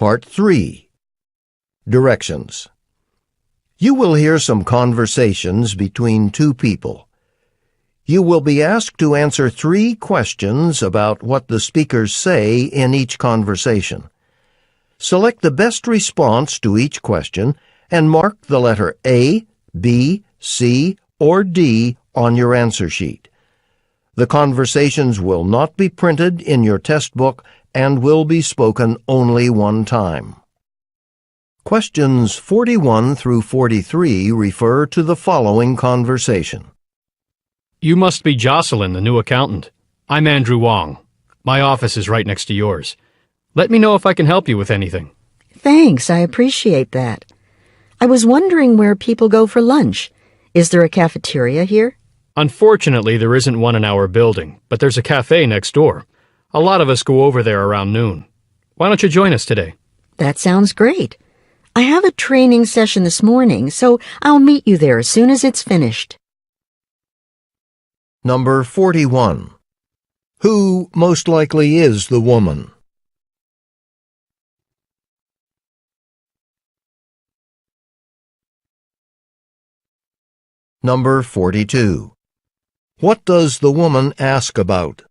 Part 3. Directions. You will hear some conversations between two people. You will be asked to answer 3 questions about what the speakers say in each conversation. Select the best response to each question and mark the letter A, B, C, or D on your answer sheet. The conversations will not be printed in your test book and will be spoken only one time. Questions 41 through 43 refer to the following conversation. You must be Jocelyn, the new accountant. I'm Andrew Wong. My office is right next to yours. Let me know if I can help you with anything. Thanks, I appreciate that. I was wondering where people go for lunch. Is there a cafeteria here? Unfortunately, there isn't one in our building, but there's a cafe next door. A lot of us go over there around noon. Why don't you join us today? That sounds great. I have a training session this morning, so I'll meet you there as soon as it's finished. Number 41. Who most likely is the woman? Number 42. What does the woman ask about?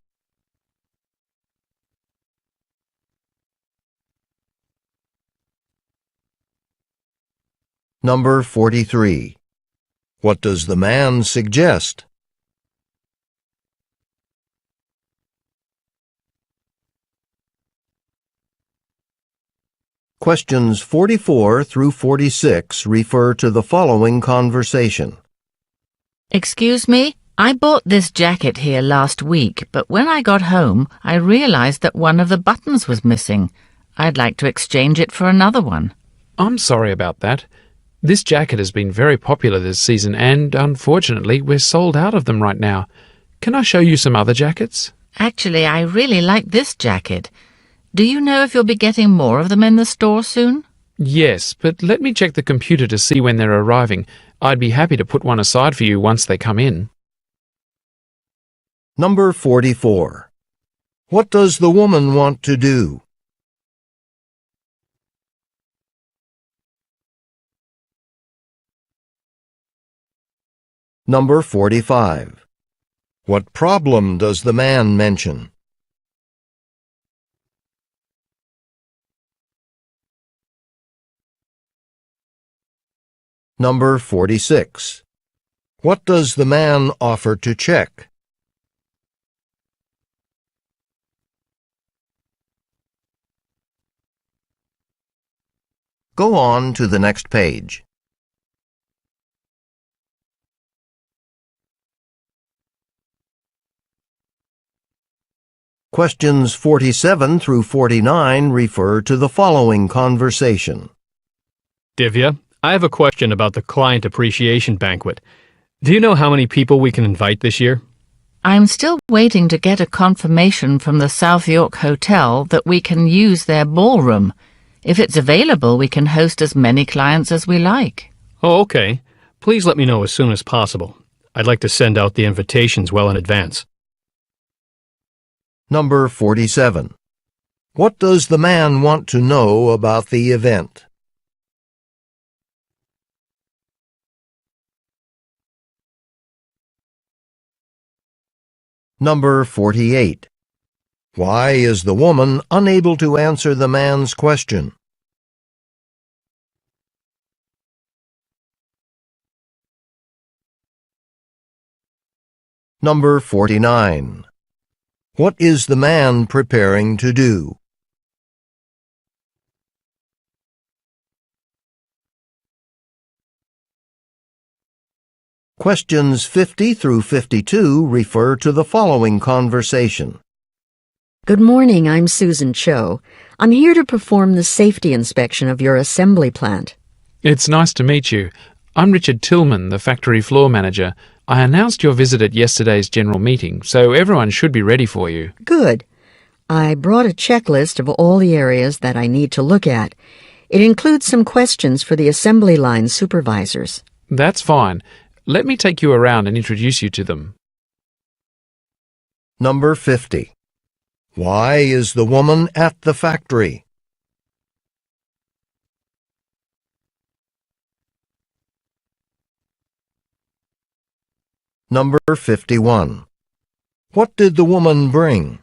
Number 43. What does the man suggest? Questions 44 through 46 refer to the following conversation. Excuse me? I bought this jacket here last week, but when I got home, I realized that one of the buttons was missing. I'd like to exchange it for another one. I'm sorry about that. This jacket has been very popular this season and, unfortunately, we're sold out of them right now. Can I show you some other jackets? Actually, I really like this jacket. Do you know if you'll be getting more of them in the store soon? Yes, but let me check the computer to see when they're arriving. I'd be happy to put one aside for you once they come in. Number 44. What does the woman want to do? Number 45. What problem does the man mention? Number 46. What does the man offer to check? Go on to the next page. Questions 47 through 49 refer to the following conversation. Divya, I have a question about the client appreciation banquet. Do you know how many people we can invite this year? I'm still waiting to get a confirmation from the South York Hotel that we can use their ballroom. If it's available, we can host as many clients as we like. Oh, okay. Please let me know as soon as possible. I'd like to send out the invitations well in advance. Number 47. What does the man want to know about the event? Number 48. Why is the woman unable to answer the man's question? Number 49. What is the man preparing to do? Questions 50 through 52 refer to the following conversation. Good morning, I'm Susan Cho. I'm here to perform the safety inspection of your assembly plant. It's nice to meet you. I'm Richard Tillman, the factory floor manager. I announced your visit at yesterday's general meeting, so everyone should be ready for you. Good. I brought a checklist of all the areas that I need to look at. It includes some questions for the assembly line supervisors. That's fine. Let me take you around and introduce you to them. Number 50. Why is the woman at the factory? Number 51. What did the woman bring?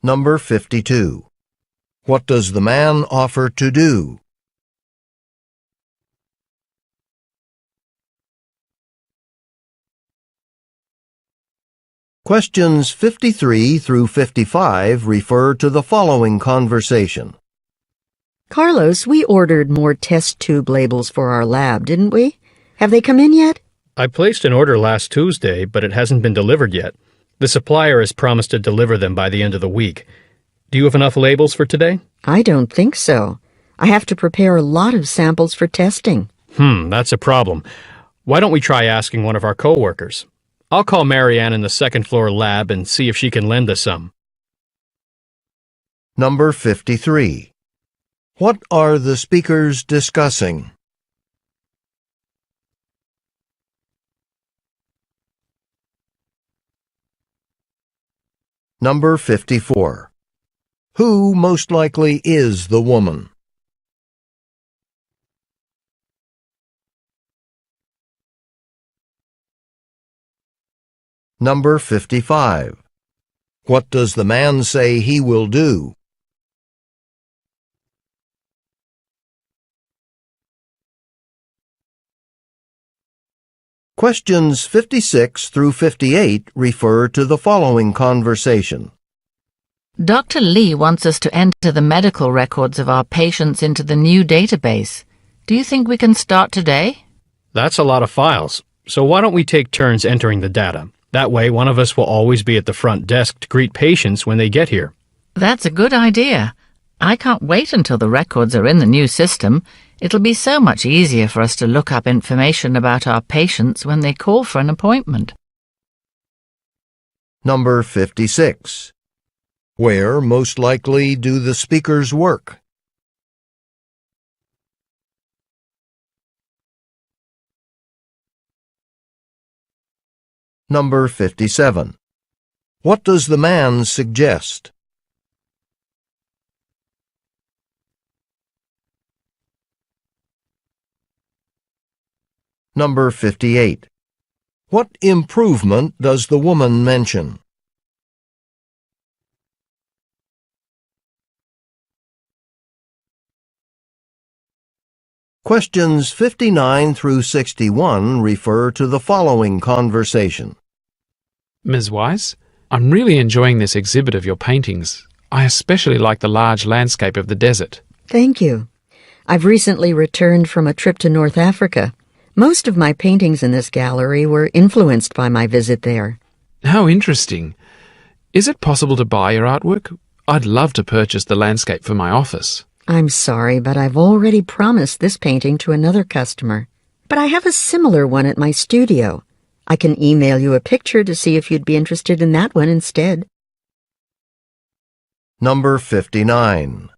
Number 52. What does the man offer to do? Questions 53 through 55 refer to the following conversation. Carlos, we ordered more test tube labels for our lab, didn't we? Have they come in yet? I placed an order last Tuesday, but it hasn't been delivered yet. The supplier has promised to deliver them by the end of the week. Do you have enough labels for today? I don't think so. I have to prepare a lot of samples for testing. That's a problem. Why don't we try asking one of our coworkers? I'll call Marianne in the second-floor lab and see if she can lend us some. Number 53. What are the speakers discussing? Number 54. Who most likely is the woman? Number 55. What does the man say he will do? Questions 56 through 58 refer to the following conversation. Dr. Lee wants us to enter the medical records of our patients into the new database. Do you think we can start today? That's a lot of files, so why don't we take turns entering the data? That way, one of us will always be at the front desk to greet patients when they get here. That's a good idea. I can't wait until the records are in the new system. It'll be so much easier for us to look up information about our patients when they call for an appointment. Number 56. Where most likely do the speakers work? Number 57. What does the man suggest? Number 58. What improvement does the woman mention? Questions 59 through 61 refer to the following conversation. Ms. Weiss, I'm really enjoying this exhibit of your paintings. I especially like the large landscape of the desert. Thank you. I've recently returned from a trip to North Africa. Most of my paintings in this gallery were influenced by my visit there. How interesting. Is it possible to buy your artwork? I'd love to purchase the landscape for my office. I'm sorry, but I've already promised this painting to another customer. But I have a similar one at my studio. I can email you a picture to see if you'd be interested in that one instead. Number 59.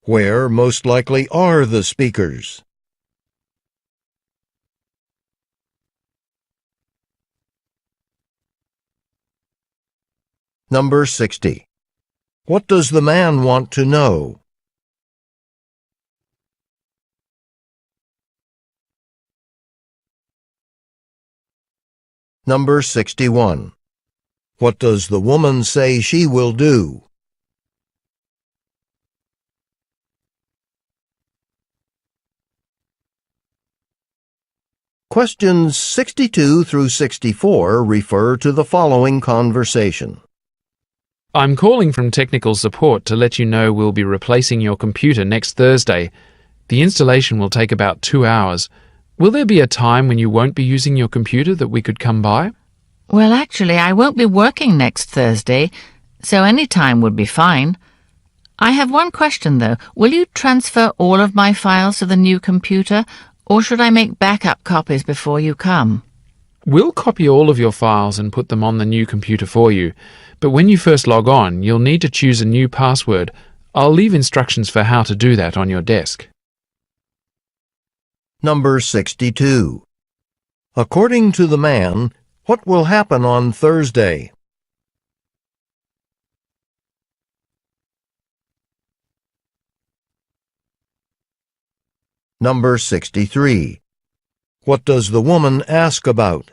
Where most likely are the speakers? Number 60. What does the man want to know? Number 61. What does the woman say she will do? Questions 62 through 64 refer to the following conversation. I'm calling from technical support to let you know we'll be replacing your computer next Thursday. The installation will take about 2 hours. Will there be a time when you won't be using your computer that we could come by? Well, actually, I won't be working next Thursday, so any time would be fine. I have one question, though. Will you transfer all of my files to the new computer, or should I make backup copies before you come? We'll copy all of your files and put them on the new computer for you, but when you first log on, you'll need to choose a new password. I'll leave instructions for how to do that on your desk. Number 62. According to the man, what will happen on Thursday? Number 63. What does the woman ask about?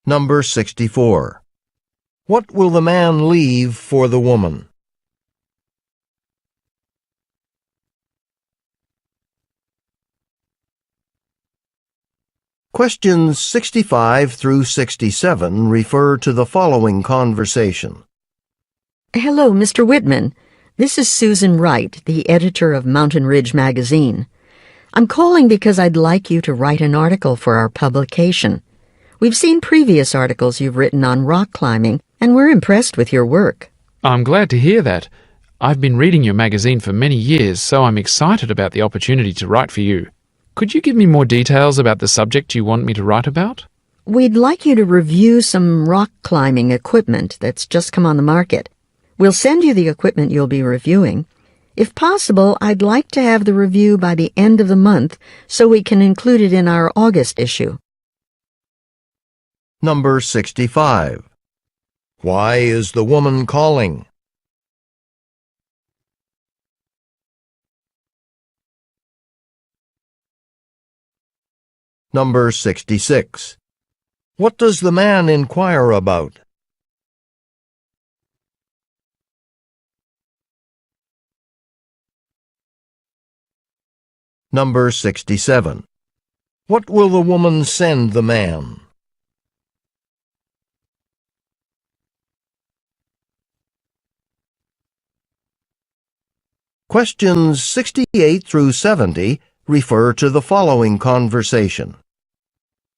Number 64. What will the man leave for the woman? Questions 65 through 67 refer to the following conversation. Hello, Mr. Whitman. This is Susan Wright, the editor of Mountain Ridge magazine. I'm calling because I'd like you to write an article for our publication. We've seen previous articles you've written on rock climbing, and we're impressed with your work. I'm glad to hear that. I've been reading your magazine for many years, so I'm excited about the opportunity to write for you. Could you give me more details about the subject you want me to write about? We'd like you to review some rock climbing equipment that's just come on the market. We'll send you the equipment you'll be reviewing. If possible, I'd like to have the review by the end of the month so we can include it in our August issue. Number 65. Why is the woman calling? Number 66. What does the man inquire about? Number 67. What will the woman send the man? Questions 68 through 70 refer to the following conversation.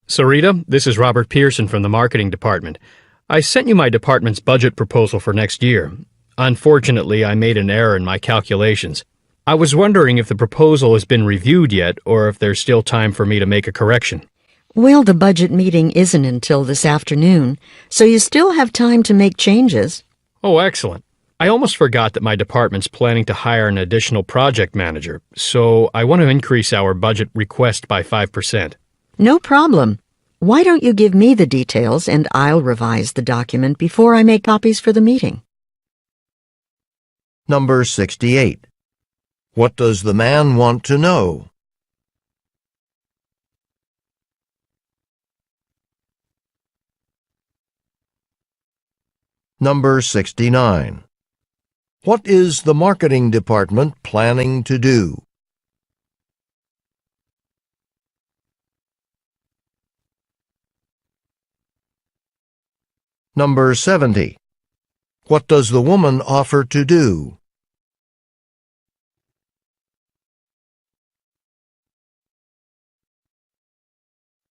Sarita, this is Robert Pearson from the marketing department. I sent you my department's budget proposal for next year. Unfortunately, I made an error in my calculations. I was wondering if the proposal has been reviewed yet, or if there's still time for me to make a correction. Well, the budget meeting isn't until this afternoon, so you still have time to make changes. Oh, excellent. I almost forgot that my department's planning to hire an additional project manager, so I want to increase our budget request by 5%. No problem. Why don't you give me the details and I'll revise the document before I make copies for the meeting? Number 68. What does the man want to know? Number 69. What is the marketing department planning to do? Number 70. What does the woman offer to do?